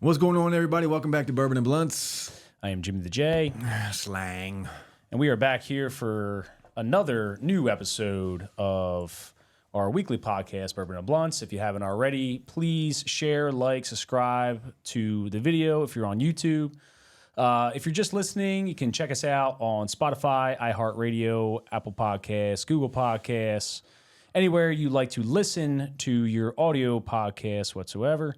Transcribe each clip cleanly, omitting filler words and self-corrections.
What's going on, everybody? Welcome back to Bourbon and Blunts. I am Jimmy the J. Slang. And we are back here for another new episode of our weekly podcast, Bourbon and Blunts. If you haven't already, please share, like, subscribe to the video if you're on YouTube. If you're just listening, you can check us out on Spotify, iHeartRadio, Apple Podcasts, Google Podcasts, anywhere you like to listen to your audio podcasts whatsoever.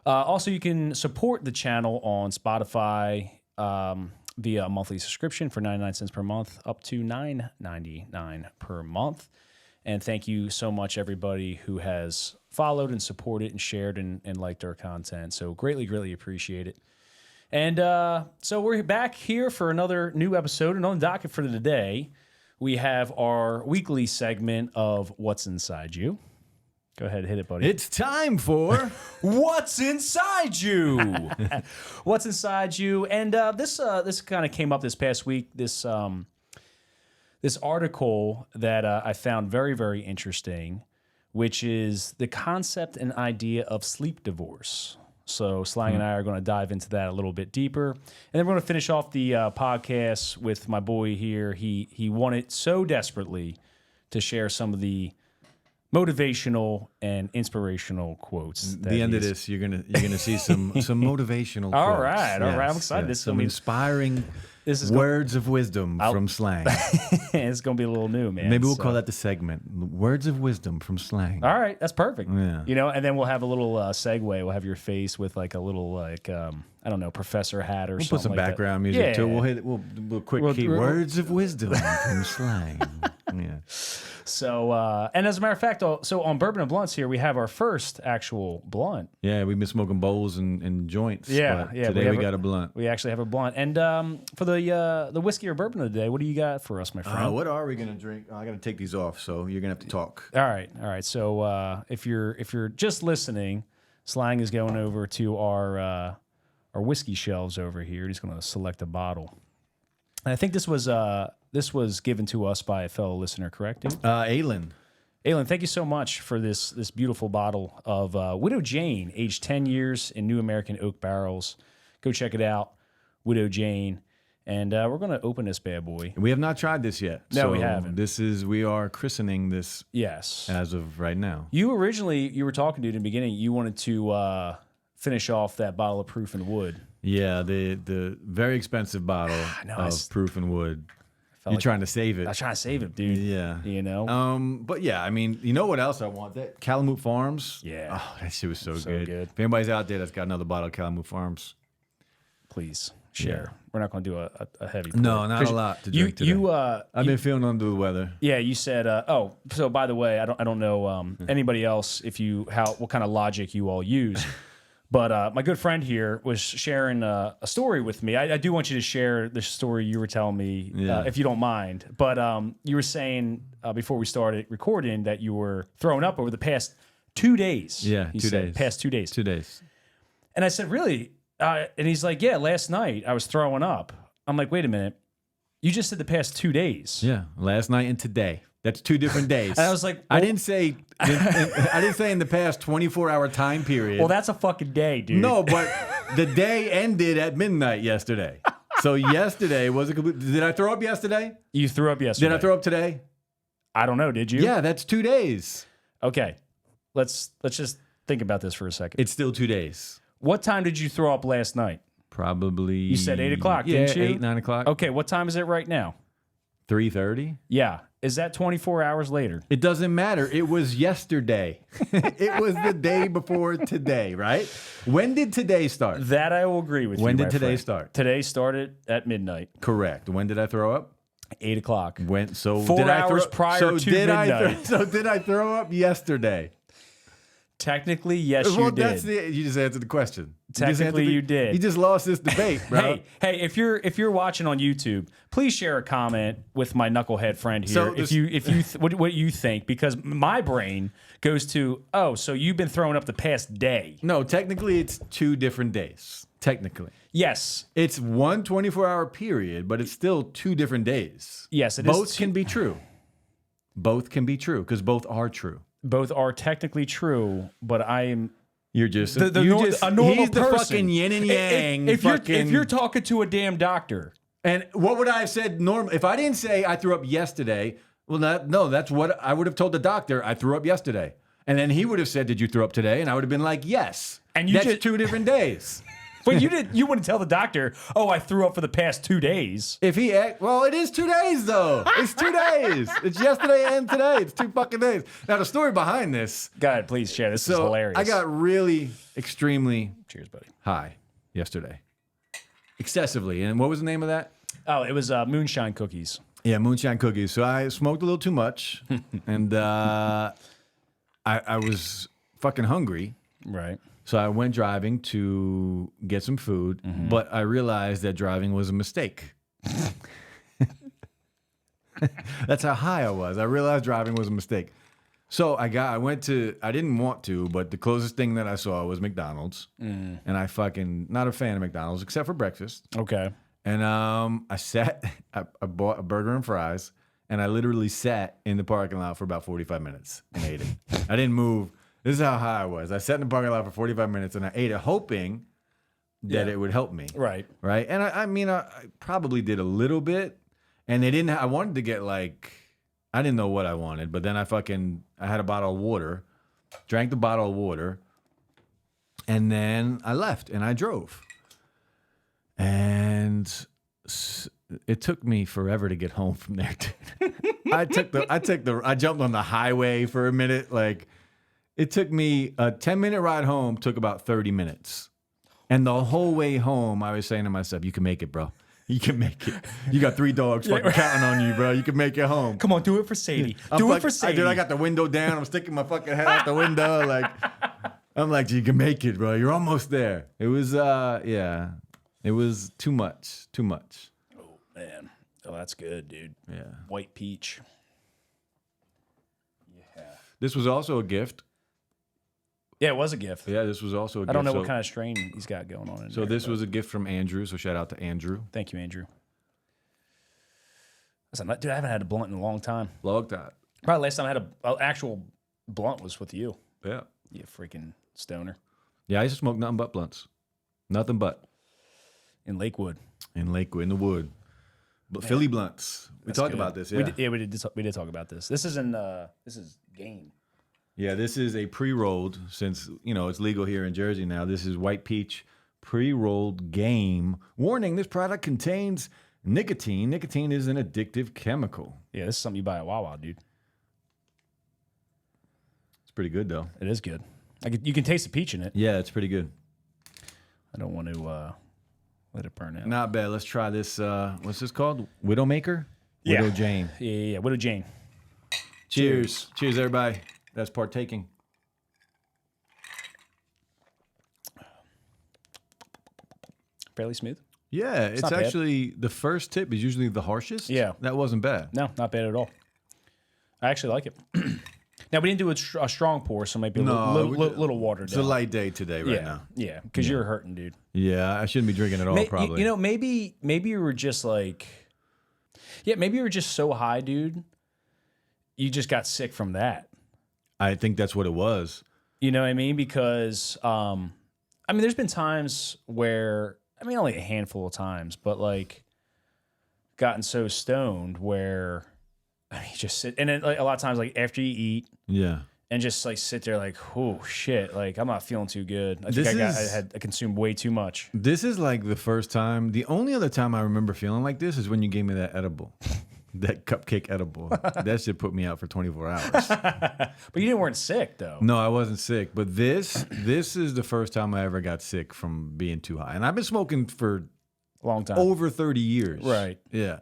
Also, you can support the channel on Spotify via a monthly subscription for 99 cents per month, up to $9.99 per month. And thank you so much, everybody who has followed and supported and shared and liked our content. So greatly appreciate it. And so we're back here for another new episode. And on the docket for today, we have our weekly segment of What's Inside You. Go ahead, hit it, buddy. It's time for What's Inside You? What's Inside You? And this kind of came up this past week. This article that I found very interesting, which is the concept and idea of sleep divorce. So Slang and I are going to dive into that a little bit deeper, and then we're going to finish off the podcast with my boy here. He wanted so desperately to share some of the motivational and inspirational quotes. At the end of this, you're gonna see some motivational quotes. All right. I'm excited. This is some inspiring words of wisdom from Slang. It's gonna be a little new, man. Maybe we'll call that the segment, Words of Wisdom from Slang. All right, that's perfect. Yeah. You know, and then we'll have a little segue. We'll have your face with like a little I don't know, professor hat or something. We'll put some like background that. music too. We'll quick key Words of Wisdom from Slang. Yeah. So, and as a matter of fact, so on Bourbon and Blunts here, we have our first actual blunt. Yeah, we've been smoking bowls and joints. Yeah. Today we got a blunt. We actually have a blunt. And for the whiskey or bourbon of the day, what do you got for us, my friend? What are we gonna drink? I gotta take these off, so you're gonna have to talk. All right. So if you're just listening, Slang is going over to our whiskey shelves over here. He's going to select a bottle. And I think this was given to us by a fellow listener, correct, dude? Aylin, thank you so much for this beautiful bottle of Widow Jane, aged 10 years in New American Oak barrels. Go check it out, Widow Jane. And we're going to open this bad boy. We have not tried this yet. No, we haven't. We are christening this. Yes. As of right now. You were talking to it in the beginning. You wanted to finish off that bottle of Proof and Wood. Yeah, the very expensive bottle of Proof and Wood. You're trying to save it. I'm trying to save it, dude. Yeah. You know? But yeah, I mean, you know what else I want? That Calamute Farms. Yeah. Oh, that shit was so good. If anybody's out there that's got another bottle of Calamute Farms, please share. Yeah. We're not going to do a heavy pour. No, not a lot to drink today. I've been feeling under the weather. Yeah, you said, so by the way, I don't know anybody else what kind of logic you all use. But my good friend here was sharing a story with me. I do want you to share the story you were telling me, if you don't mind. But you were saying before we started recording that you were throwing up over the past 2 days. Yeah, 2 days. Past 2 days. 2 days. And I said, really? And he's like, yeah, last night I was throwing up. I'm like, wait a minute. You just said the past 2 days. Yeah, last night and today. That's 2 different days. And I was like, I didn't say in the past 24-hour time period. Well, that's a fucking day, dude. No, but the day ended at midnight yesterday. So yesterday was a complete. Did I throw up yesterday? You threw up yesterday. Did I throw up today? I don't know. Did you? Yeah, that's 2 days. Okay, let's just think about this for a second. It's still 2 days. What time did you throw up last night? Probably. You said 8 o'clock, didn't you? 8, 9 o'clock. Okay, what time is it right now? 3:30. Yeah. Is that 24 hours later? It doesn't matter. It was yesterday. It was the day before today, right? When did today start? That I will agree with you. When did today start? Today started at midnight. Correct. When did I throw up? 8 o'clock. 4 hours prior to midnight. So did I throw up yesterday? Technically, yes, you did. You just answered the question. Technically, you did. You just lost this debate, bro. hey, if you're watching on YouTube, please share a comment with my knucklehead friend here. So what you think, because my brain goes to, so you've been throwing up the past day. No, technically it's 2 different days. Technically, yes, it's one 24-hour period, but it's still 2 different days. Yes, it both can be true. Both can be true because both are true. Both are technically true, but I am You're just a normal he's person. the fucking yin and yang. If you're talking to a damn doctor, and what would I have said? If I didn't say I threw up yesterday, well, no, that's what I would have told the doctor. I threw up yesterday, and then he would have said, "Did you throw up today?" And I would have been like, "Yes." And that's 2 different days. But you wouldn't tell the doctor, "Oh, I threw up for the past 2 days." If he, well, it is 2 days though. It's 2 days. It's yesterday and today. It's 2 fucking days. Now the story behind this. Go ahead, please share. This is hilarious. I got really extremely cheers, buddy. High yesterday, excessively. And what was the name of that? Oh, it was moonshine cookies. Yeah, moonshine cookies. So I smoked a little too much, and I was fucking hungry. Right. So I went driving to get some food, but I realized that driving was a mistake. That's how high I was. I realized driving was a mistake. So I didn't want to, but the closest thing that I saw was McDonald's. And I fucking, not a fan of McDonald's, except for breakfast. Okay. And I bought a burger and fries, and I literally sat in the parking lot for about 45 minutes and ate it. I didn't move. This is how high I was. I sat in the parking lot for 45 minutes, and I ate it, hoping that it would help me. Right. Right. And I probably did a little bit, and I wanted to get I didn't know what I wanted, but then I had a bottle of water, drank the bottle of water, and then I left and I drove. And it took me forever to get home from there. I jumped on the highway for a minute. It took me a 10-minute ride home, took about 30 minutes. And the whole way home, I was saying to myself, you can make it, bro. You can make it. You got 3 dogs fucking counting on you, bro. You can make it home. Come on, do it for Sadie. Do it for Sadie. I got the window down. I'm sticking my fucking head out the window. I'm like, you can make it, bro. You're almost there. It was, it was too much. Too much. Oh, man. Oh, that's good, dude. Yeah. White peach. Yeah. This was also a gift. Yeah, it was a gift. Yeah, this was also a gift. I don't know what kind of strain he's got going on in So there. this was a gift from Andrew, so shout out to Andrew. Thank you, Andrew. Listen, dude, I haven't had a blunt in a long time. Long time. Probably last time I had an actual blunt was with you. Yeah. You freaking stoner. Yeah, I used to smoke nothing but blunts. Nothing but. In Lakewood. In Lakewood, in the wood. But Philly blunts. We talked about this, yeah. We did talk about this. This is Game. Yeah, this is a pre-rolled, since, it's legal here in Jersey now. This is White Peach pre-rolled Game. Warning, this product contains nicotine. Nicotine is an addictive chemical. Yeah, this is something you buy at Wawa, dude. It's pretty good, though. It is good. You can taste the peach in it. Yeah, it's pretty good. I don't want to let it burn out. Not bad. Let's try this. What's this called? Widowmaker? Yeah. Widow Jane. Yeah. Widow Jane. Cheers. Cheers, everybody. That's partaking. Fairly smooth. Yeah, it's actually the first tip is usually the harshest. Yeah. That wasn't bad. No, not bad at all. I actually like it. Now, we didn't do a strong pour, so maybe a little watered down. It's a light day today now. Yeah, because you're hurting, dude. Yeah, I shouldn't be drinking at all, probably. Maybe you were just maybe you were just so high, dude. You just got sick from that. I think that's what it was. You know what I mean? Because, there's been times where, only a handful of times, but gotten so stoned where you just sit, and then a lot of times, after you eat, yeah, and just sit there oh shit, I'm not feeling too good. I think I consumed way too much. This is the first time. The only other time I remember feeling like this is when you gave me that edible. That cupcake edible. That shit put me out for 24 hours. But you weren't sick, though. No, I wasn't sick. But this is the first time I ever got sick from being too high. And I've been smoking for a long time. Over 30 years. Right. Yeah.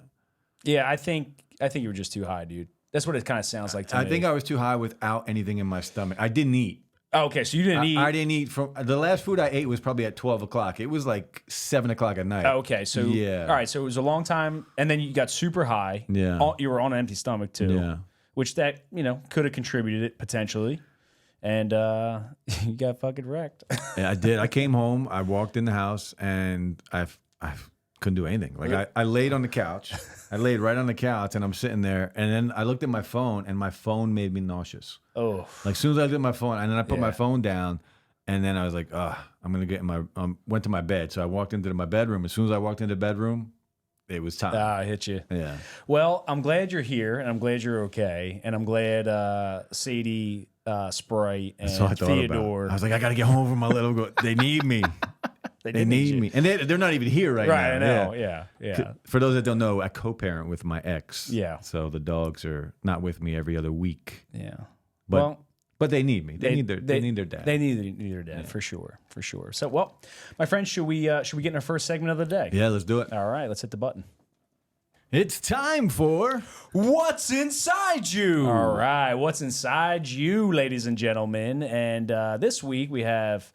Yeah, I think you were just too high, dude. That's what it kind of sounds like to me. I think I was too high without anything in my stomach. I didn't eat. Oh, okay, so you didn't eat. I didn't eat from the last food I ate was probably at 12 o'clock. It was 7 o'clock at night. Oh, okay, so yeah. All right, so it was a long time, and then you got super high. Yeah. You were on an empty stomach too. Yeah. Which that could have contributed it potentially, and you got fucking wrecked. Yeah, I did. I came home. I walked in the house, and I couldn't do anything. I laid on the couch. I laid right on the couch, and I'm sitting there, and then I looked at my phone, and my phone made me nauseous. Oh. As soon as I looked at my phone, and then I put my phone down, And then I was like, I'm going to get in my, went to my bed. So I walked into my bedroom. As soon as I walked into the bedroom, it was time. I hit you. Yeah. Well, I'm glad you're here, and I'm glad you're okay, and I'm glad Sadie, Sprite, and Theodore. I was like, I got to get home from my little girl. They need me. They need me. And they're not even here now. Right, I know. Yeah. For those that don't know, I co-parent with my ex. Yeah. So the dogs are not with me every other week. Yeah. But they need me. They need their dad. They need their dad for sure. So, well, my friends, should we get in our first segment of the day? Yeah, let's do it. All right, let's hit the button. It's time for What's Inside You. All right, what's inside you, ladies and gentlemen? And this week we have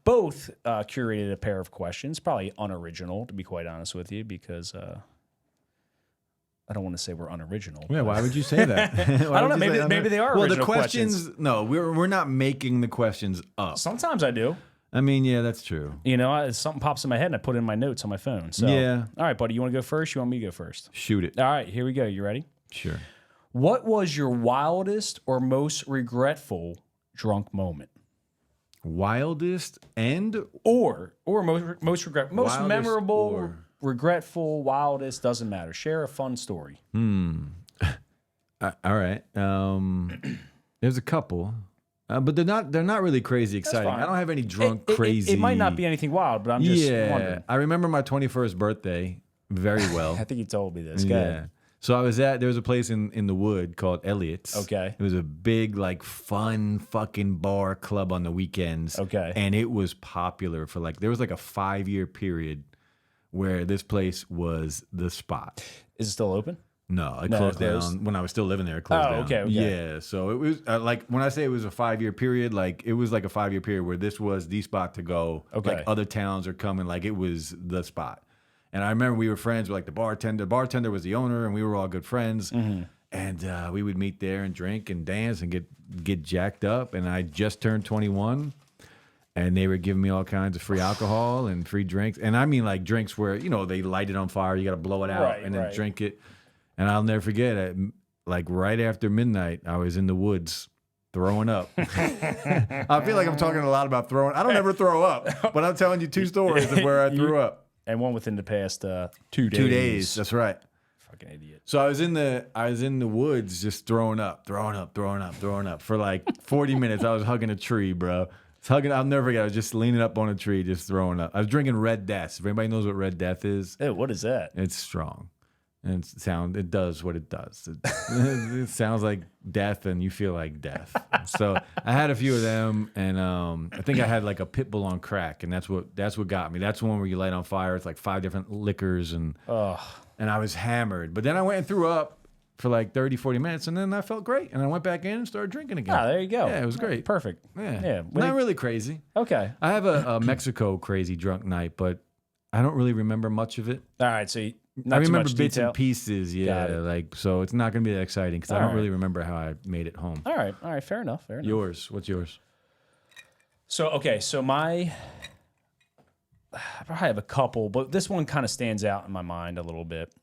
both curated a pair of questions, probably unoriginal, to be quite honest with you, because I don't want to say we're unoriginal. Yeah, why would you say that? I don't know. Maybe they are original questions. No, we're not making the questions up. Sometimes I do. I mean, yeah, that's true. You know, something pops in my head and I put it in my notes on my phone. So, yeah. All right, buddy, you want to go first? You want me to go first? Shoot it. All right, here we go. You ready? Sure. What was your wildest or most regretful drunk moment? Wildest and or most regretful, most wildest memorable, or... regretful, wildest, doesn't matter. Share a fun story. All right. There's a couple. But they're not really crazy exciting. I don't have any drunk crazy. It might not be anything wild, but I'm just wondering. I remember my 21st birthday very well. I think you told me this. Yeah. So I was there was a place in the wood called Elliot's. Okay. It was a big, like, fun fucking bar club on the weekends. Okay. And it was popular for there was like a 5-year period where this place was the spot. Is it still open? No, it closed down when I was still living there. It closed down. Okay. Yeah, so it was when I say it was a 5-year period, it was like a 5-year period where this was the spot to go. Okay. Like other towns are coming, it was the spot. And I remember we were friends with the bartender. The bartender was the owner, and we were all good friends. Mm-hmm. And we would meet there and drink and dance and get jacked up. And I just turned 21. And they were giving me all kinds of free alcohol and free drinks. And I mean drinks where, they light it on fire. You got to blow it out and then drink it. And I'll never forget it. Right after midnight, I was in the woods throwing up. I feel like I'm talking a lot about throwing. I don't ever throw up, but I'm telling you 2 stories of where I threw up. And one within the past 2 days. 2 days, that's right. Fucking idiot. So I was in the woods just throwing up for 40 minutes. I was hugging a tree, bro. I'll never forget. I was just leaning up on a tree, just throwing up. I was drinking Red Death. If anybody knows what Red Death is, hey, what is that? It's strong. And it does what it does. It sounds like death, and you feel like death. So I had a few of them, and I think I had a pit bull on crack, and that's what got me. That's the one where you light on fire. It's 5 different liquors, and I was hammered. But then I went and threw up for 30, 40 minutes, and then I felt great, and I went back in and started drinking again. Ah, there you go. Yeah, it was great. Perfect. Yeah. Not really crazy. Okay. I have a Mexico crazy drunk night, but I don't really remember much of it. All right, so I remember bits detail. and pieces, so it's not going to be that exciting because I don't really remember how I made it home. All right, fair enough. Yours, what's yours? So I probably have a couple, but this one kind of stands out in my mind a little bit.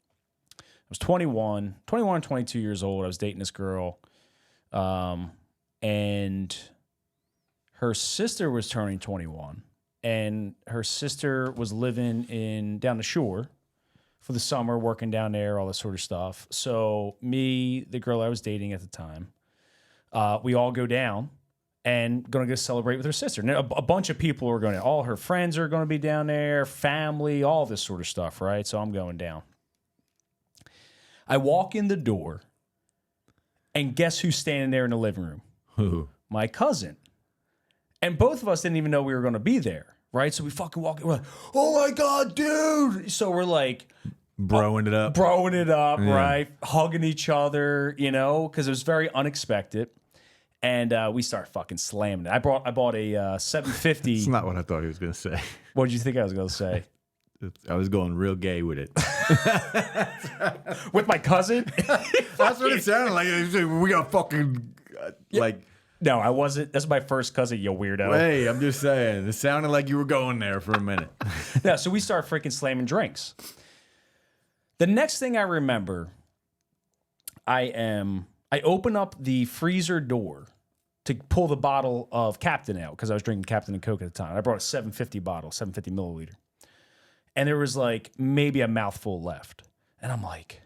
I was 21, 22 years old. I was dating this girl, and her sister was turning 21, and her sister was living down the shore for the summer, working down there, all this sort of stuff. So me, the girl I was dating at the time, we all go down and going to go celebrate with her sister. Now, a bunch of people are going to, all her friends are going to be down there, family, all this sort of stuff, right? So I'm going down. I walk in the door, and guess who's standing there in the living room? Who? My cousin. And both of us didn't even know we were going to be there, right? So we fucking walk in, we're like, oh my God, dude. So we're broing it up, yeah. Right? Hugging each other, because it was very unexpected. And we start fucking slamming it. I bought a 750. It's not what I thought he was going to say. What did you think I was going to say? I was going real gay with it. With my cousin? That's what it sounded like. We got fucking, No, I wasn't. That's my first cousin, you weirdo. Hey, I'm just saying. It sounded like you were going there for a minute. Yeah, so we start freaking slamming drinks. The next thing I remember, I open up the freezer door to pull the bottle of Captain out because I was drinking Captain and Coke at the time. I brought a 750 bottle, 750 milliliter. And there was like maybe a mouthful left. And I'm like,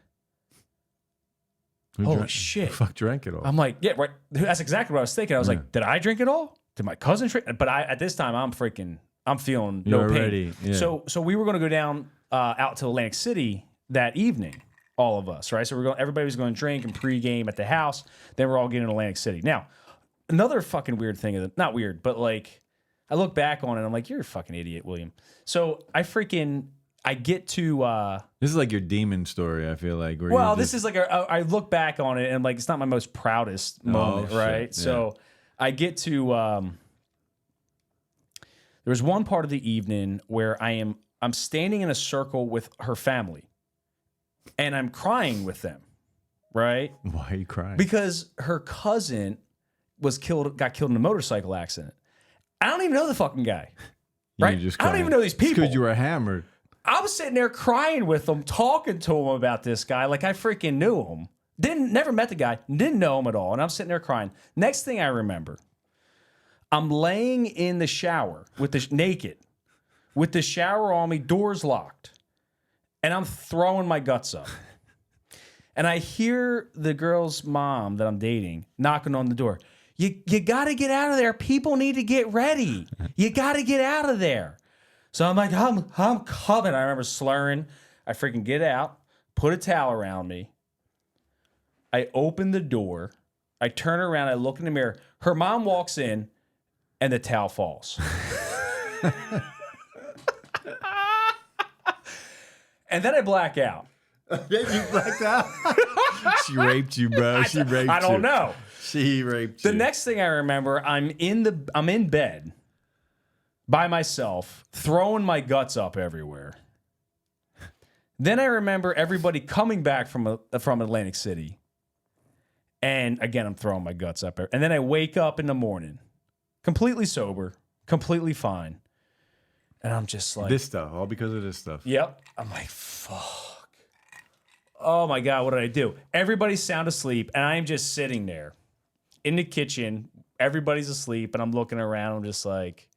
holy shit. Who fuck drank it all? I'm like, yeah, right. That's exactly what I was thinking. I was like, did I drink it all? Did my cousin drink? But at this time, I'm feeling no pain. Already, yeah. So we were going to go down out to Atlantic City that evening, all of us, right? So everybody was going to drink and pregame at the house. Then we're all getting to Atlantic City. Now, another fucking weird thing, not weird, but like, I look back on it, I'm like, you're a fucking idiot, William. So I get to... this is like your demon story, I feel like. Well, this is like, I look back on it and like, it's not my most proudest moment, right? Shit, yeah. So I get to... there was one part of the evening where I'm standing in a circle with her family and I'm crying with them, right? Why are you crying? Because her cousin got killed in a motorcycle accident. I don't even know the fucking guy, right? I don't even know these people. Because you were hammered. I was sitting there crying with them, talking to him about this guy like I freaking knew him. Never met the guy, didn't know him at all, and I'm sitting there crying. Next thing I remember, I'm laying in the shower naked, with the shower on me, doors locked, and I'm throwing my guts up. And I hear the girl's mom that I'm dating knocking on the door. You got to get out of there. People need to get ready. You got to get out of there. So I'm like, I'm coming. I remember slurring. I freaking get out, put a towel around me. I open the door. I turn around. I look in the mirror. Her mom walks in, and the towel falls. And then I black out. Then you blacked out? She raped you, bro. She raped you. I don't know. She raped you. The next thing I remember, I'm in bed by myself, throwing my guts up everywhere. Then I remember everybody coming back from Atlantic City. And again, I'm throwing my guts up. And then I wake up in the morning, completely sober, completely fine. And I'm just like... This stuff, all because of this stuff. Yep. I'm like, fuck. Oh my God, what did I do? Everybody's sound asleep, and I'm just sitting there in the kitchen. Everybody's asleep, and I'm looking around. I'm just like,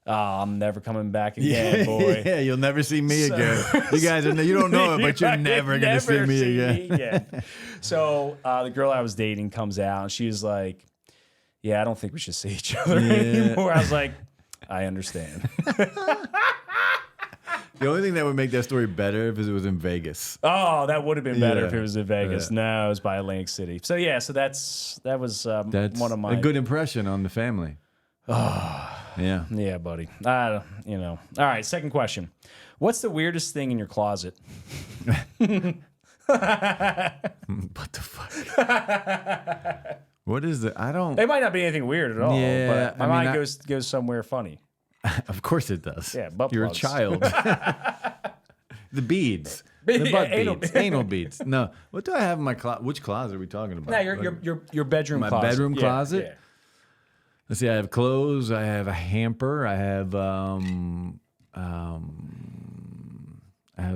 oh, I'm never coming back again, boy. Yeah, you'll never see me again. You guys, you don't know it, but you're never going to see me again. So the girl I was dating comes out, and she was like, yeah, I don't think we should see each other anymore. I was like, I understand. The only thing that would make that story better if it was in Vegas. Oh, that would have been better if it was in Vegas. No, it was by Atlantic City. So yeah, so that was one of my... a good impression on the family. Oh, yeah. Yeah, buddy. All right, second question. What's the weirdest thing in your closet? What the fuck? What is it? I don't... It might not be anything weird at all, Yeah, but my mind goes somewhere funny. Of course it does. Yeah, butt You're plugs. a child. The beads. The butt beads. Anal beads. No. What do I have in my closet? Which closet are we talking about? No, your bedroom closet. My bedroom closet? Yeah. Let's see, I have clothes, I have a hamper, I have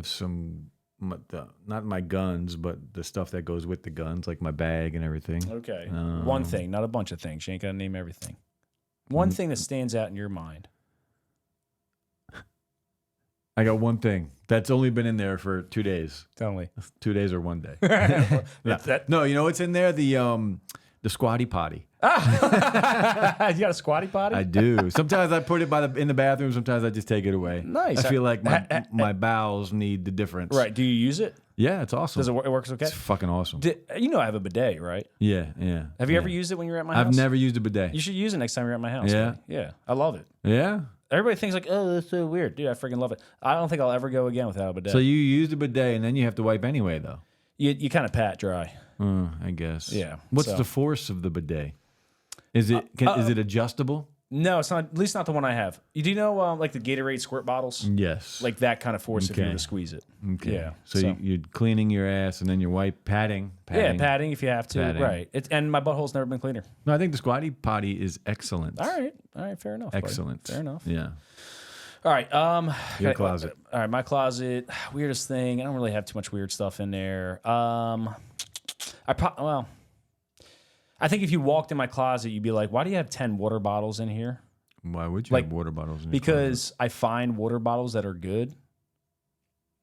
some, not my guns, but the stuff that goes with the guns, like my bag and everything. Okay. One thing, not a bunch of things. You ain't got to name everything. One thing that stands out in your mind. I got one thing that's only been in there for 2 days. Tell me. 2 days or 1 day. No, you know what's in there? The squatty potty. You got a squatty potty? I do. Sometimes I put it in the bathroom. Sometimes I just take it away. Nice. I feel like my bowels need the difference. Right. Do you use it? Yeah, it's awesome. Does it works okay? It's fucking awesome. I have a bidet, right? Yeah. Have you ever used it when you were at my house? I've never used a bidet. You should use it next time you're at my house. Yeah? Buddy. Yeah. I love it. Yeah? Everybody thinks like, oh, that's so weird. Dude, I freaking love it. I don't think I'll ever go again without a bidet. So you use the bidet and then you have to wipe anyway, though? You kind of pat dry. I guess. Yeah. What's the force of the bidet? Is it adjustable? No, it's not. At least not the one I have. Do you know like the Gatorade squirt bottles? Yes. Like that kind of force if you were to squeeze it. Okay. Yeah. So you're cleaning your ass and then you're patting. Yeah, patting if you have to. Patting. Right. And my butthole's never been cleaner. No, I think the squatty potty is excellent. All right. Fair enough. Excellent. Buddy. Fair enough. Yeah. All right. Your closet. All right. My closet. Weirdest thing. I don't really have too much weird stuff in there. I I think if you walked in my closet, you'd be like, why do you have 10 water bottles in here? Why would you have water bottles in your Because I find water bottles that are good.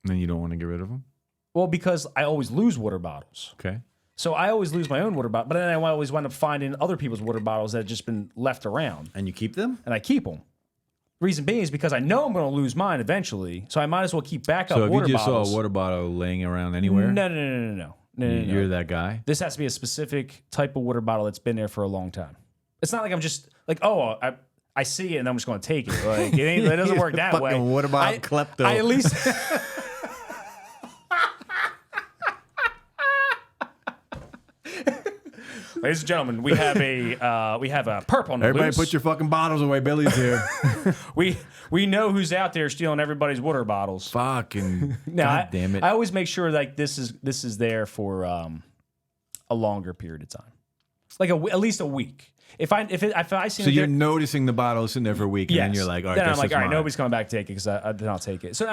And then you don't want to get rid of them? Well, because I always lose water bottles. Okay. So I always lose my own water bottle, but then I always wind up finding other people's water bottles that have just been left around. And you keep them? And I keep them. Reason being is because I know I'm going to lose mine eventually, so I might as well keep backup water bottles. So if you just saw a water bottle laying around anywhere? No. You're that guy? This has to be a specific type of water bottle that's been there for a long time. It's not like I'm just like, oh, I see it and I'm just going to take it. Like it doesn't work that way. Fucking water bottle klepto. I at least... Ladies and gentlemen, we have a perp on the Everybody loose. put your fucking bottles away. Billy's here. we know who's out there stealing everybody's water bottles. Fucking Now, God damn it. I always make sure like this is there for a longer period of time, like at least a week. If I see So you're noticing the bottle sitting there for a week, and then you're like, all right, then I'm this like, is all right, mine. nobody's coming back to take it because I did not take it. So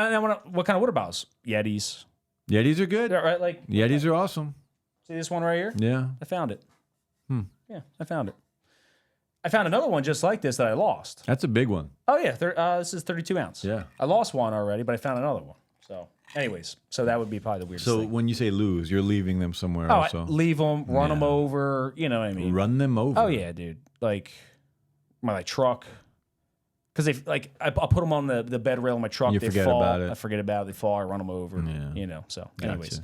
what kind of water bottles? Yetis. Yetis are good. Yeah, right, like Yetis are awesome. see this one right here? Yeah. I found it. Yeah, I found it. I found another one just like this that I lost. That's a big one. Oh yeah, this is 32 ounce. Yeah. I lost one already, but I found another one. So, anyways, that would be probably the weirdest So thing. when you say lose, you're leaving them somewhere Oh, also. leave them, run them over. You know what I mean? Run them over. Oh yeah, dude. Like my truck, because they like I'll put them on the bed rail of my truck. You they forget fall. about it. I forget about it. They fall. I run them over. Yeah. You know. So, Gotcha. anyways,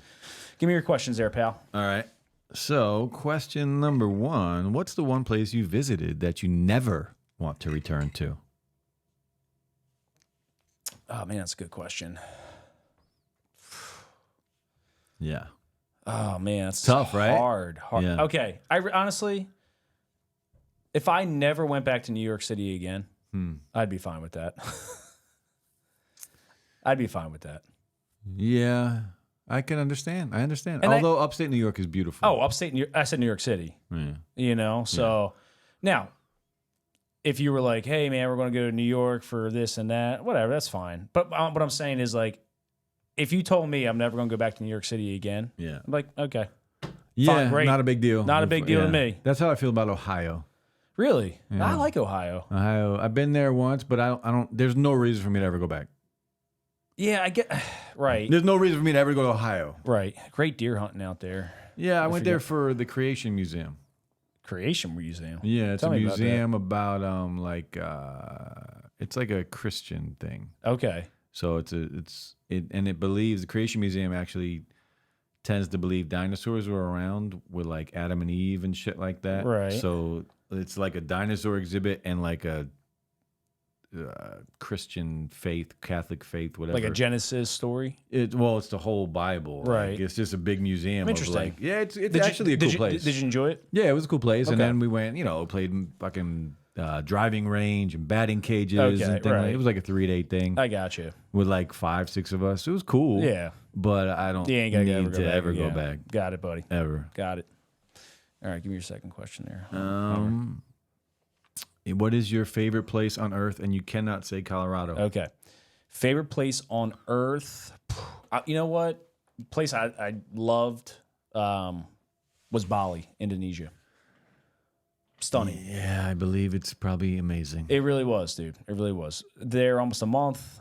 give me your questions there, pal. All right. So question number 1, what's the one place you visited that you never want to return to? Oh man, that's a good question. Yeah. Oh man, that's Tough, right? Hard. Yeah. Okay, honestly, if I never went back to New York City again, I'd be fine with that. I'd be fine with that. Yeah. I can understand. I understand. And Although upstate New York is beautiful. Oh, upstate New York. I said New York City. Yeah. You know, so now, if you were like, "Hey, man, we're going to go to New York for this and that," whatever, that's fine. But what I'm saying is, like, if you told me I'm never going to go back to New York City again, Yeah. I'm like, okay, Yeah, fine, great. not a big deal. Not a big deal to me. That's how I feel about Ohio. Really, Yeah. I like Ohio. Ohio, I've been there once, but I don't. There's no reason for me to ever go back. Yeah, I get right. There's no reason for me to ever go to Ohio. Right, great deer hunting out there. Yeah, I went there for the Creation Museum. Creation Museum. Yeah, it's Tell a me about that. museum about it's like a Christian thing. Okay. So it believes the Creation Museum actually tends to believe dinosaurs were around with like Adam and Eve and shit like that. Right. So it's like a dinosaur exhibit and like a Christian faith, Catholic faith, whatever. Like a Genesis story. It's the whole Bible. Right. Like, it's just a big museum. Interesting. Of like, yeah, it's actually a cool place. Did you enjoy it? Yeah, it was a cool place. And Okay. then we went, played fucking driving range and batting cages Okay, and things. right. It was like a 3-day thing I got you. with like 5-6 of us. It was cool. Yeah. But I don't You ain't gotta need to ever go again. back. Got it, buddy. Ever. Got it. All right, give me your second question there. What is your favorite place on earth? And you cannot say Colorado. Okay. Favorite place on earth? You know what? Place I loved was Bali, Indonesia. Stunning. Yeah, I believe it's probably amazing. It really was, dude. It really was. There almost a month.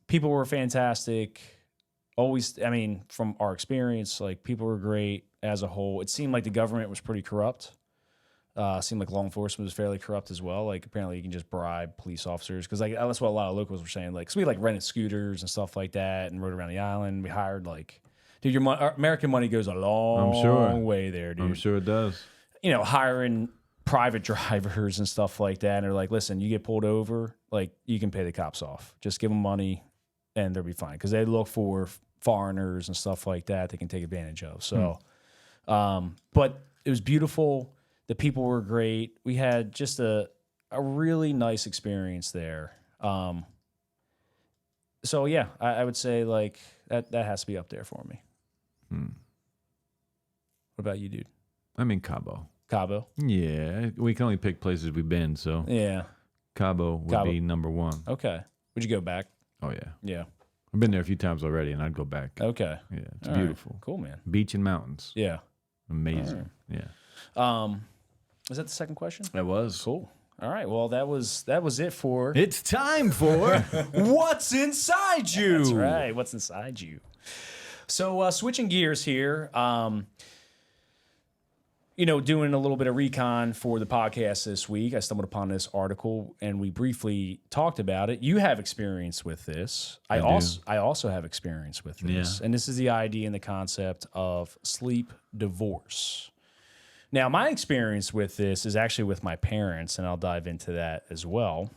People were fantastic. Always, I mean, from our experience, like people were great as a whole. It seemed like the government was pretty corrupt. Seemed like law enforcement was fairly corrupt as well. Like apparently you can just bribe police officers because like that's what a lot of locals were saying. Like, so we like rented scooters and stuff like that and rode around the island. We hired like, dude, our American money goes a long way there, dude. I'm sure it does. You know, hiring private drivers and stuff like that. And they're like, listen, you get pulled over, like you can pay the cops off. Just give them money and they'll be fine. Because they look for foreigners and stuff like that they can take advantage of. So, but it was beautiful. The people were great. We had just a really nice experience there. So yeah, I would say like that has to be up there for me. What about you, dude? I'm in Cabo. Cabo? Yeah, we can only pick places we've been, so Yeah. Cabo would be number 1. Okay. Would you go back? Oh yeah, Yeah. I've been there a few times already, and I'd go back. Okay. Yeah, it's All right. beautiful. Cool, man. Beach and mountains. Yeah. Amazing. Yeah. Was that the second question? That was. Cool. All right. Well, that was it for It's time for What's Inside You. That's right. What's inside you? So switching gears here. Doing a little bit of recon for the podcast this week, I stumbled upon this article and we briefly talked about it. You have experience with this. I also have experience with this. Yeah. And this is the idea and the concept of sleep divorce. Now, my experience with this is actually with my parents, and I'll dive into that as well.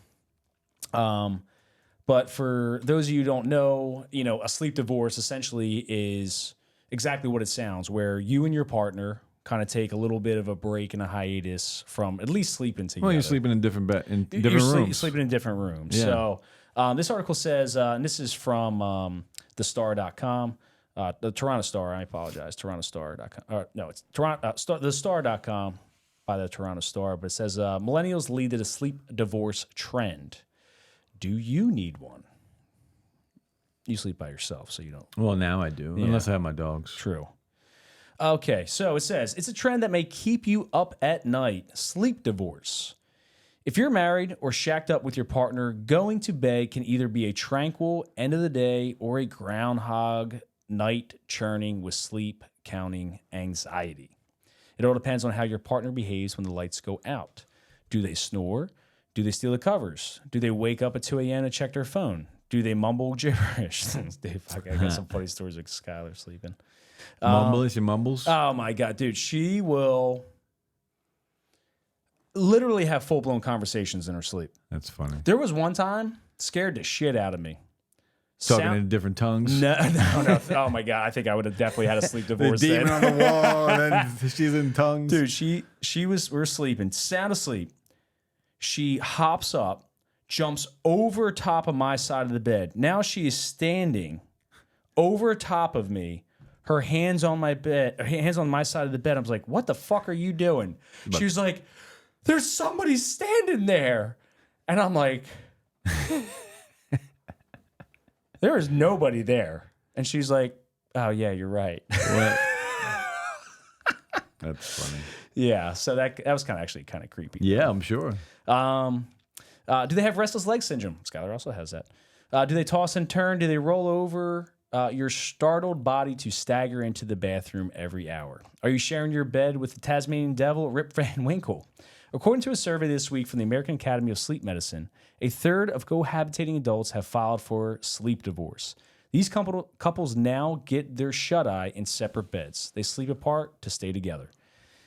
But for those of you who don't know, a sleep divorce essentially is exactly what it sounds, where you and your partner kind of take a little bit of a break and a hiatus from at least sleeping together. Well, you're sleeping in different rooms. You're sleeping in different rooms. Yeah. So this article says, and this is from thestar.com, the Toronto Star. I apologize, TorontoStar.com. No, it's thestar.com by the Toronto Star. But it says, millennials lead to the sleep divorce trend. Do you need one? You sleep by yourself, so you don't. Well, now I do, unless I have my dogs. True. Okay, so it says, it's a trend that may keep you up at night. Sleep divorce. If you're married or shacked up with your partner, going to bed can either be a tranquil end of the day or a groundhog night churning with sleep counting anxiety. It all depends on how your partner behaves when the lights go out. Do they snore? Do they steal the covers? Do they wake up at 2 a.m. to check their phone? Do they mumble gibberish? Dave, I got some funny stories of Skylar sleeping. She mumbles? Oh, my God, dude. She will literally have full-blown conversations in her sleep. That's funny. There was one time, scared the shit out of me. Talking in different tongues? No. Oh, my God. I think I would have definitely had a sleep divorce. The demon on the wall, and then she's in tongues. Dude, we were sleeping, sound asleep. She hops up, jumps over top of my side of the bed. Now she is standing over top of me. Her hands on my bed, her hands on my side of the bed. I was like, what the fuck are you doing? She was like, there's somebody standing there. And I'm like, there is nobody there. And she's like, oh, yeah, you're right. What? That's funny. Yeah, so that was kind of creepy. Yeah, I'm sure. Do they have restless leg syndrome? Skylar also has that. Do they toss and turn? Do they roll over your startled body to stagger into the bathroom every hour? Are you sharing your bed with the Tasmanian devil, Rip Van Winkle? According to a survey this week from the American Academy of Sleep Medicine, a third of cohabitating adults have filed for sleep divorce. These couples now get their shut-eye in separate beds. They sleep apart to stay together.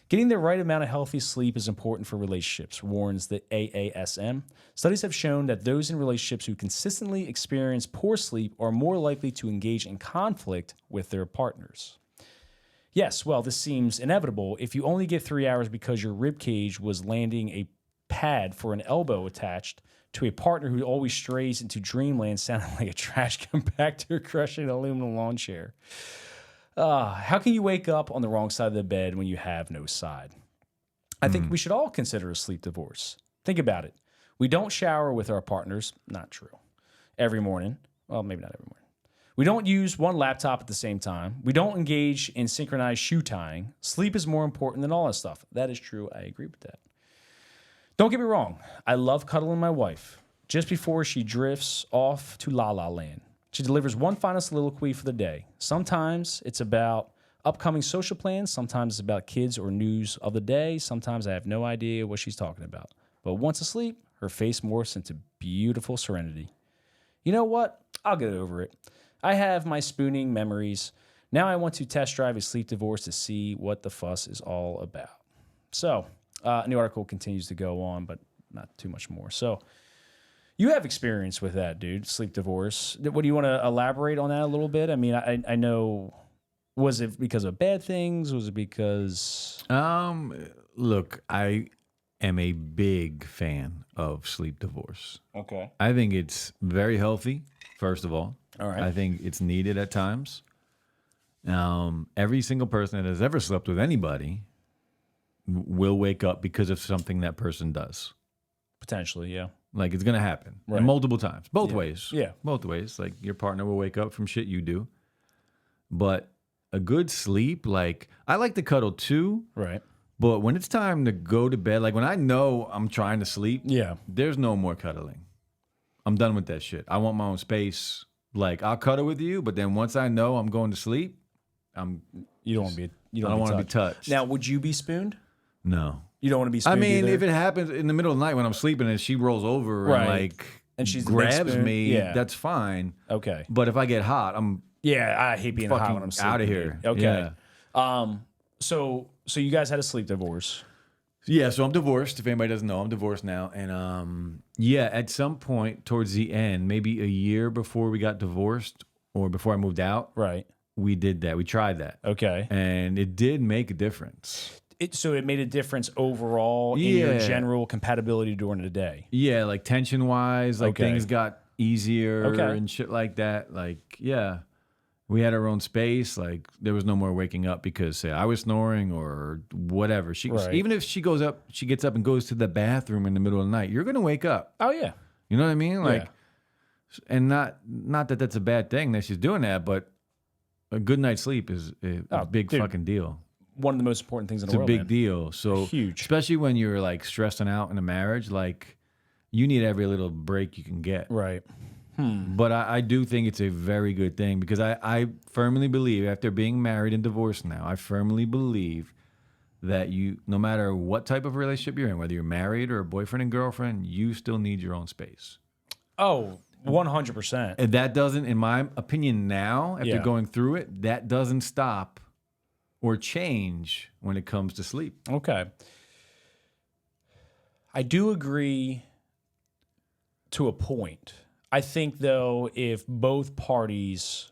Getting the right amount of healthy sleep is important for relationships, warns the AASM. Studies have shown that those in relationships who consistently experience poor sleep are more likely to engage in conflict with their partners. Yes, well, this seems inevitable. If you only get 3 hours because your rib cage was landing a pad for an elbow attached to a partner who always strays into dreamland sounding like a trash compactor crushing an aluminum lawn chair. How can you wake up on the wrong side of the bed when you have no side? I think we should all consider a sleep divorce. Think about it. We don't shower with our partners. Not true. Every morning. Well, maybe not every morning. We don't use one laptop at the same time. We don't engage in synchronized shoe tying. Sleep is more important than all that stuff. That is true. I agree with that. Don't get me wrong. I love cuddling my wife just before she drifts off to La La Land. She delivers one final soliloquy for the day. Sometimes it's about upcoming social plans. Sometimes it's about kids or news of the day. Sometimes I have no idea what she's talking about. But once asleep, her face morphs into beautiful serenity. You know what? I'll get over it. I have my spooning memories. Now I want to test drive a sleep divorce to see what the fuss is all about. So, the article continues to go on, but not too much more. So, you have experience with that, dude, sleep divorce. What do you want to elaborate on that a little bit? I mean, I know, was it because of bad things? Was it because... Look, I am a big fan of sleep divorce. Okay. I think it's very healthy, first of all. All right. I think it's needed at times. Every single person that has ever slept with anybody will wake up because of something that person does. Potentially, yeah. Like, it's going to happen right. multiple times, both ways. Yeah. Both ways. Like, your partner will wake up from shit you do. But a good sleep, like I like to cuddle too. Right. But when it's time to go to bed, like when I know I'm trying to sleep, Yeah. there's no more cuddling. I'm done with that shit. I want my own space. Like I'll cuddle with you, but then once I know I'm going to sleep, You don't want to be. You I don't don't want to be touched. touched. Now, would you be spooned? No. You don't want to be I spooned. mean, either? if it happens in the middle of the night when I'm sleeping and she rolls over Right. and like And she's the big grabs spoon? me, Yeah. that's fine. Okay. But if I get hot, I'm Yeah, I hate being hot fucking when I'm sleeping. out of here. dude. Okay. Yeah. So you guys had a sleep divorce. Yeah, so I'm divorced. If anybody doesn't know, I'm divorced now. And yeah, at some point towards the end, maybe a year before we got divorced or before I moved out, Right. we did that. We tried that. Okay. And it did make a difference. So it made a difference overall in your Yeah. general compatibility during the day. Yeah, like tension wise, like Okay. things got easier Okay. and shit like that. Like, yeah. We had our own space. Like there was no more waking up because say I was snoring or whatever. Right. Even if she gets up and goes to the bathroom in the middle of the night, you're gonna wake up. Oh yeah. You know what I mean? Like, Yeah. and not that that's a bad thing that she's doing that, but a good night's sleep is a big dude. fucking deal. One of the most important things in It's the a world. big man. deal. So Huge. especially when you're like stressing out in a marriage, like you need every little break you can get. Right. But I do think it's a very good thing because I firmly believe after being married and divorced now, I firmly believe that you, no matter what type of relationship you're in, whether you're married or a boyfriend and girlfriend, you still need your own space. Oh, 100%. And that doesn't, in my opinion now, after Yeah. going through it, that doesn't stop or change when it comes to sleep. Okay. I do agree to a point. I think though, if both parties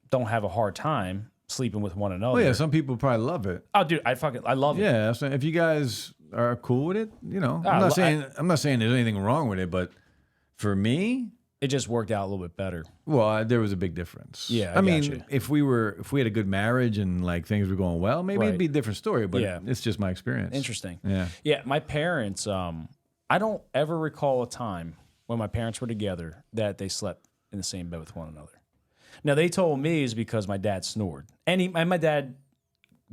don't have a hard time sleeping with one another. Oh yeah, some people probably love it. Oh, dude, I love it. Yeah, so if you guys are cool with it, you know, I I'm lo- not saying there's anything wrong with it, but for me, It just worked out a little bit better. well, there was a big difference. Yeah, I I mean, gotcha. if we had a good marriage and like things were going well, maybe it'd Right. be a different story. But Yeah. it's just my experience. Interesting. Yeah. Yeah, my parents, I don't ever recall a time when my parents were together that they slept in the same bed with one another. Now, they told me it's because my dad snored. And my dad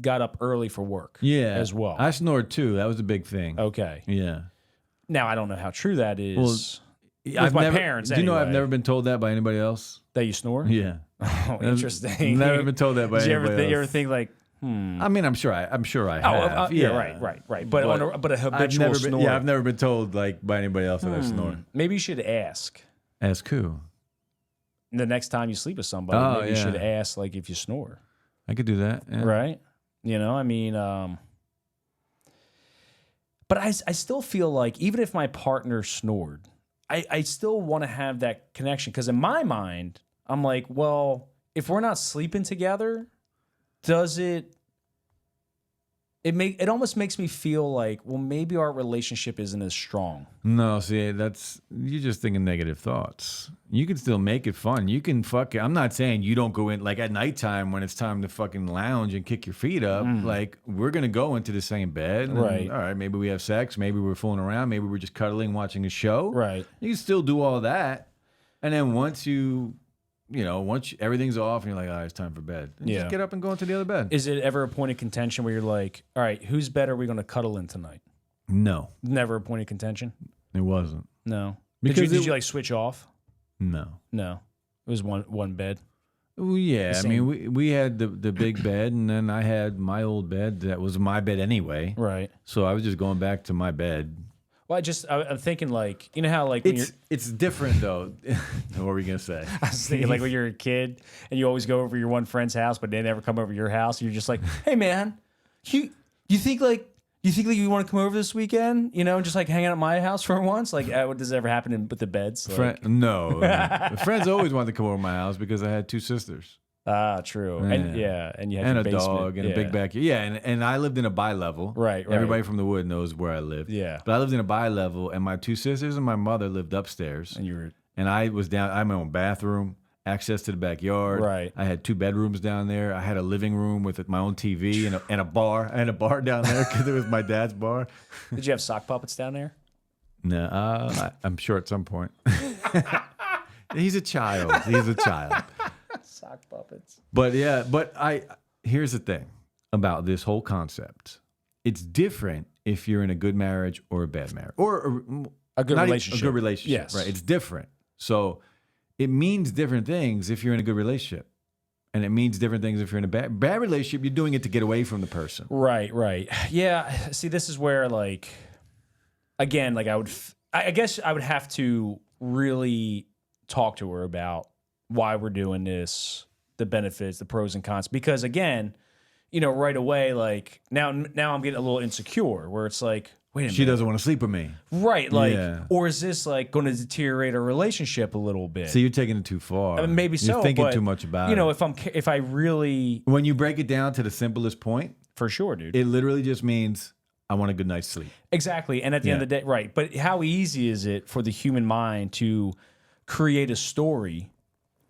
got up early for work Yeah, as well. I snored too. That was a big thing. Okay. Yeah. Now, I don't know how true that is I've my never, parents, Do you know I've anyway. never been told that by anybody else? that you snore. Yeah. Oh, interesting. Never been told that by Did you anybody else. ever think like, I mean, I'm sure I oh, have. yeah, right. But a habitual snore. I've never been told like by anybody else that I snore. Maybe you should ask. Ask who? The next time you sleep with somebody, Oh, maybe you yeah. should ask like if you snore. I could do that. Yeah. Right? You know, I mean, but I still feel like even if my partner snored, I still want to have that connection because in my mind, I'm like, well, if we're not sleeping together, does it almost makes me feel like, well, maybe our relationship isn't as strong. No, see, you're just thinking negative thoughts. You can still make it fun. You can I'm not saying you don't go in like at nighttime when it's time to fucking lounge and kick your feet up. Like we're gonna go into the same bed. And, Right. all right. Maybe we have sex. Maybe we're fooling around. Maybe we're just cuddling, watching a show. Right. You can still do all that, and then once everything's off and you're like, all right, it's time for bed. And Yeah. Just get up and go into the other bed. Is it ever a point of contention where you're like, all right, whose bed are we going to cuddle in tonight? No, Never a point of contention? it wasn't. No. Because Did you like switch off? No. No. It was one bed. Well, yeah, I same. mean, we had the big bed, and then I had my old bed that was my bed anyway. Right. So I was just going back to my bed. Well, I'm thinking like, you know how like when It's different though. What were we gonna say? I was thinking like when you're a kid and you always go over your one friend's house, but they never come over your house. And you're just like, hey man, you think like you want to come over this weekend? You know, and just like hang out at my house for once. Like, what does ever happen with the beds? Like, No. Friends always wanted to come over to my house because I had two sisters true. Yeah. And you had and your a basement. dog and a big backyard. Yeah, and I lived in a bi-level. Right. Everybody from the wood knows where I lived. Yeah. But I lived in a bi-level, and my two sisters and my mother lived upstairs. And you were And I was down. I had my own bathroom, access to the backyard. Right. I had 2 bedrooms down there. I had a living room with my own TV and a bar. I had a bar down there because it was my dad's bar. Did you have sock puppets down there? No, I'm sure at some point. He's a child. Sock puppets. comeuppance. But yeah, here's the thing about this whole concept. It's different if you're in a good marriage or a bad marriage or A good relationship. A good relationship, Yes. right? It's different. So it means different things if you're in a good relationship. And it means different things if you're in a bad relationship. You're doing it to get away from the person. Right. Yeah. See, this is where, like, again, like I guess I would have to really talk to her about why we're doing this, the benefits, the pros and cons. Because again, right away, like now I'm getting a little insecure where it's like, wait a minute. She doesn't want to sleep with me. Right. Like, or is this like going to deteriorate our relationship a little bit? So you're taking it too far. I mean, maybe so. You're thinking too much about it. If I really. When you break it down to the simplest point. For sure, dude. It literally just means I want a good night's sleep. Exactly. And at the end of the day, right. But how easy is it for the human mind to create a story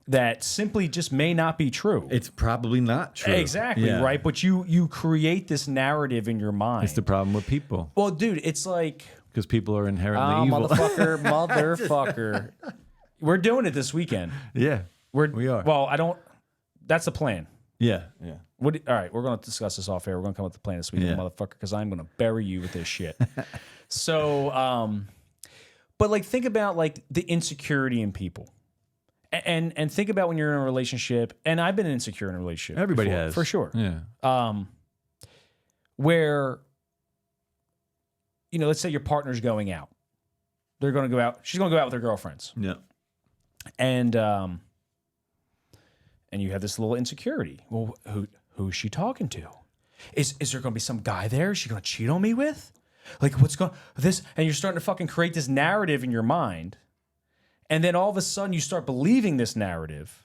that simply just may not be true? It's probably not true. Exactly, right? But you create this narrative in your mind. It's the problem with people. Well, dude, it's like... Because people are inherently evil. Motherfucker. We're doing it this weekend. Yeah, we are. Well, that's the plan. Yeah. All right, we're going to discuss this off air. We're going to come up with the plan this weekend, motherfucker, because I'm going to bury you with this shit. So, but like, think about like the insecurity in people. And think about when you're in a relationship, and I've been insecure in a relationship. Everybody before, has. for sure. Yeah. Where, let's say your partner's going out. They're going to go out. She's going to go out with her girlfriends. Yeah. And you have this little insecurity. Well, who's she talking to? Is there going to be some guy there? Is she going to cheat on me with? Like, what's going this? And you're starting to fucking create this narrative in your mind. And then all of a sudden you start believing this narrative.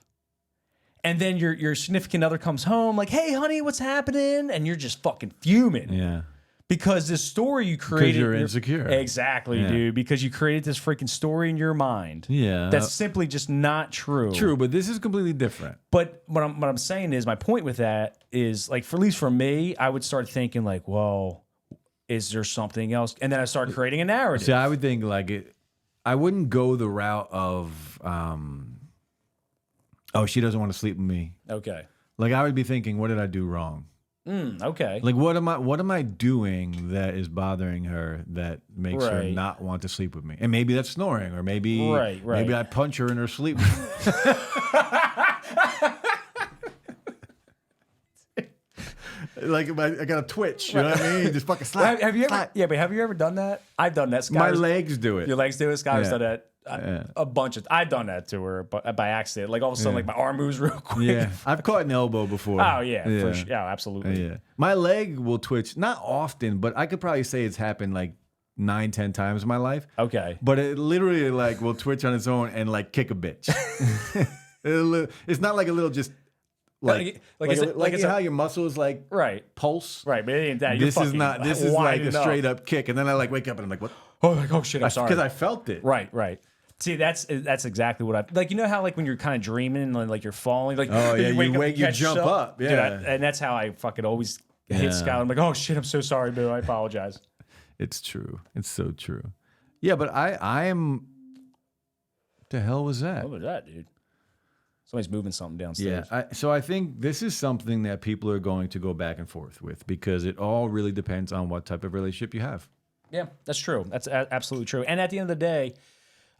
And then your significant other comes home like, hey, honey, what's happening? And you're just fucking fuming. Yeah. Because this story you created. Because you're insecure. Exactly, dude. Because you created this freaking story in your mind. Yeah. That's simply just not true. True, but this is completely different. But what I'm saying is, my point with that is, like, at least for me, I would start thinking like, well, is there something else? And then I start creating a narrative. See, I would think like I wouldn't go the route of, she doesn't want to sleep with me. Okay. Like I would be thinking, what did I do wrong? Okay. Like what am I doing that is bothering her that makes her not want to sleep with me? And maybe that's snoring, or maybe maybe I punch her in her sleep. Like I got a twitch, you know what I mean? Just fucking slap. Have you ever? Yeah, but have you ever done that? I've done that. My legs do it. Your legs do it. Sky's done that. A bunch of. I've done that to her, but by accident. Like all of a sudden, like my arm moves real quick. Yeah, I've caught an elbow before. Oh yeah, for sure. Yeah, absolutely. Yeah, my leg will twitch, not often, but I could probably say it's happened like 9-10 times in my life. Okay, but it literally like will twitch on its own and like kick a bitch. It's not like a little just. Like how your muscles like pulse. Right, but it ain't that. This is not. This is like a straight up kick, and then I like wake up and I'm like, what? Oh shit! I'm sorry, because I felt it. Right. See, that's exactly what I like. You know how like when you're kind of dreaming and like you're falling, like you jump up. Yeah, dude, and that's how I fucking always hit Scott. I'm like, oh shit, I'm so sorry, boo. I apologize. It's true. It's so true. Yeah, but I am. The hell was that? What was that, dude? Somebody's moving something downstairs. Yeah, so I think this is something that people are going to go back and forth with because it all really depends on what type of relationship you have. Yeah, that's true. That's absolutely true. And at the end of the day,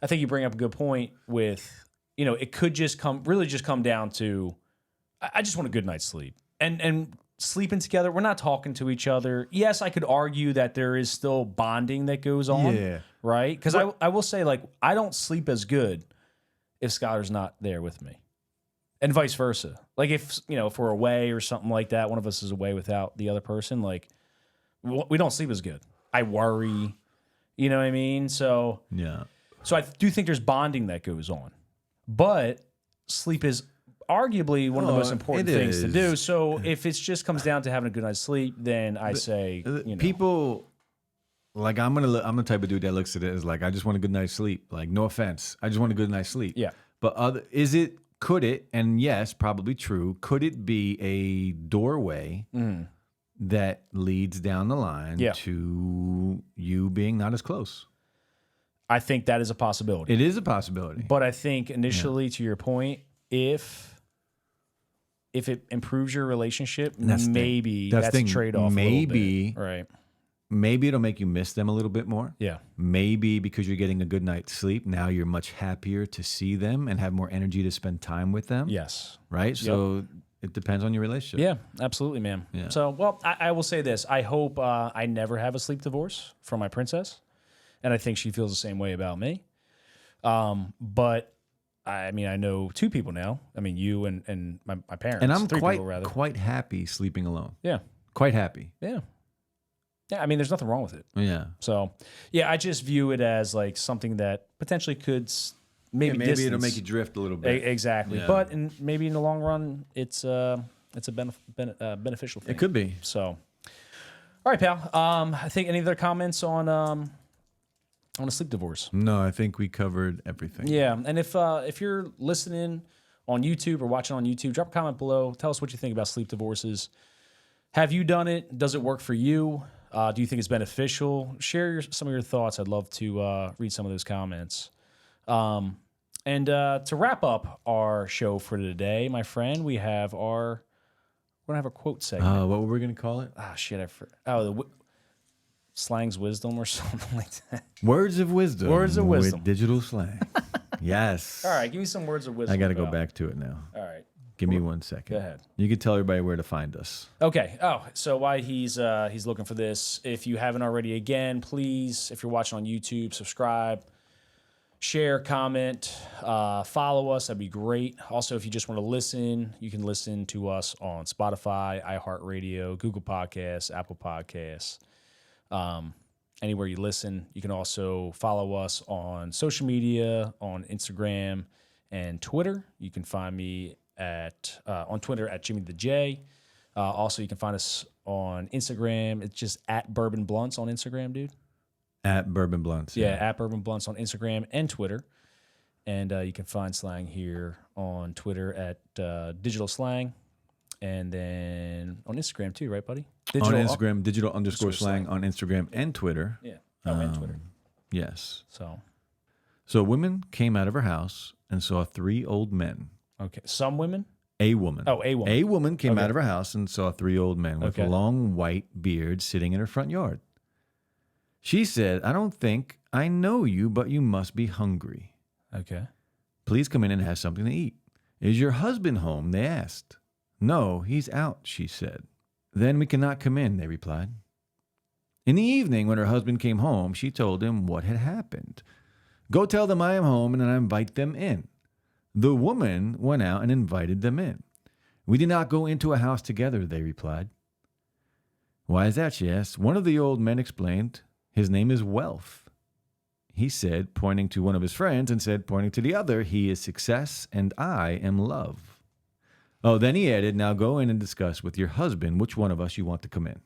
I think you bring up a good point with, it could just come down to, I just want a good night's sleep. And sleeping together, we're not talking to each other. Yes, I could argue that there is still bonding that goes on. Yeah. Right? Because I will say, like, I don't sleep as good if Skylar's not there with me. And vice versa. Like if we're away or something like that, one of us is away without the other person, like we don't sleep as good. I worry, you know what I mean? So I do think there's bonding that goes on, but sleep is arguably one of the most important things to do. So if it just comes down to having a good night's sleep, then I say, people like I'm the type of dude that looks at it as like, I just want a good night's sleep. Like no offense. I just want a good night's sleep. Yeah. But could it, and yes, probably true, could it be a doorway that leads down the line to you being not as close? I think that is a possibility. It is a possibility. But I think initially, to your point, if if it improves your relationship, That's the thing. maybe That's that's the a thing. trade-off. Maybe- right? Maybe it'll make you miss them a little bit more. Yeah, Maybe because you're getting a good night's sleep, now you're much happier to see them and have more energy to spend time with them. yes, Right? So it depends on your relationship. yeah, absolutely, man. Yeah. So, well, I will say this: I hope I never have a sleep divorce from my princess, and I think she feels the same way about me. But I mean, I know 2 people now. I mean, you and my parents. And I'm 3 people, rather. quite happy sleeping alone. Yeah, Quite happy. yeah, yeah. I mean, there's nothing wrong with it. Yeah. So, yeah, I just view it as like something that potentially could maybe Maybe it'll distance. make you drift a little bit. Exactly, Yeah. but maybe in the long run, it's a beneficial thing. It could be. So, all right, pal. I think any other comments on a sleep divorce? No, I think we covered everything. Yeah, and if you're listening on YouTube or watching on YouTube, drop a comment below. Tell us what you think about sleep divorces. Have you done it? Does it work for you? Do you think it's beneficial? Share some of your thoughts. I'd love to read some of those comments. And to wrap up our show for today, my friend, we're gonna have a quote segment. What were we going to call it? Ah, shit, Slang's Wisdom or something like that. Words of wisdom. Words of wisdom. With digital slang. Yes. All right, give me some words of wisdom. I got to go pal. back to it now. All right. Give me 1 second. Go ahead. You can tell everybody where to find us. Okay. Oh, so while he's looking for this, if you haven't already, again, please, if you're watching on YouTube, subscribe, share, comment, follow us. That'd be great. Also, if you just want to listen, you can listen to us on Spotify, iHeartRadio, Google Podcasts, Apple Podcasts. Anywhere you listen. You can also follow us on social media, on Instagram and Twitter. You can find me on Twitter at Jimmy the J. Also, you can find us on Instagram. It's just at Bourbon Blunts on Instagram, dude. At Bourbon Blunts. Yeah, at Bourbon Blunts on Instagram and Twitter. And you can find Slang here on Twitter at Digital Slang. And then on Instagram too, right, buddy? On Instagram, digital_slang on Instagram and Twitter. Yeah. Oh, and Twitter. Yes. So, So a woman came out of her house and saw 3 old men. okay. Some women? A woman. Oh, a woman. A woman came Okay. out of her house and saw 3 old men with Okay. long white beards sitting in her front yard. She said, "I don't think I know you, but you must be hungry. Okay. Please come in and have something to eat." "Is your husband home?" they asked. "No, he's out," she said. "Then we cannot come in," they replied. In the evening, when her husband came home, she told him what had happened. "Go tell them I am home and I invite them in." The woman went out and invited them in. "We did not go into a house together," they replied. "Why is that?" she asked. One of the old men explained, "His name is Wealth." He said, pointing to one of his friends, and said, pointing to the other, "He is Success and I am Love." Oh, then he added, "Now go in and discuss with your husband which one of us you want to come in."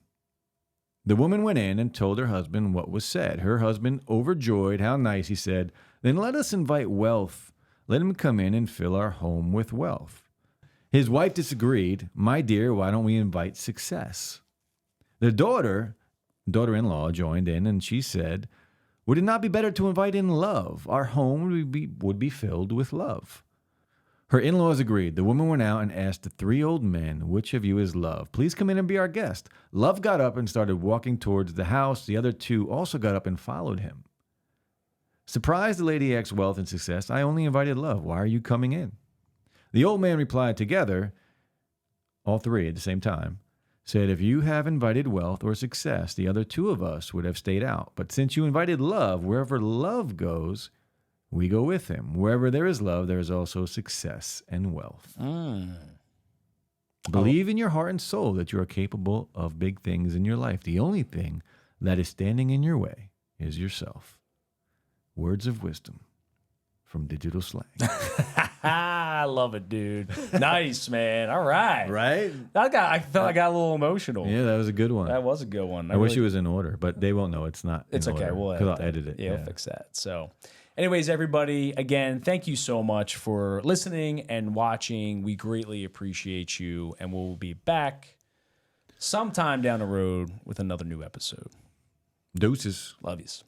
The woman went in and told her husband what was said. Her husband, overjoyed, "How nice," he said. "Then let us invite Wealth. Let him come in and fill our home with wealth." His wife disagreed. "My dear, why don't we invite Success?" The daughter-in-law joined in, and she said, "Would it not be better to invite in Love? Our home would be filled with love." Her in-laws agreed. The woman went out and asked the 3 old men, "Which of you is Love? Please come in and be our guest." Love got up and started walking towards the house. The other 2 also got up and followed him. Surprised, the lady asked Wealth and Success, "I only invited Love. Why are you coming in?" The old man replied together, all 3 at the same time, said, "If you have invited Wealth or Success, the other 2 of us would have stayed out. But since you invited Love, wherever Love goes, we go with him. Wherever there is love, there is also success and wealth." Believe in your heart and soul that you are capable of big things in your life. The only thing that is standing in your way is yourself. Words of wisdom from Digital Slang. I love it, dude. Nice, man. All right. Right? I felt I got a little emotional. Yeah, that was a good one. That was a good one. I wish it was in order, but they won't know it's not. It's okay. Because I'll edit it. Yeah, we'll fix that. So, anyways, everybody, again, thank you so much for listening and watching. We greatly appreciate you, and we'll be back sometime down the road with another new episode. Deuces. Love yous.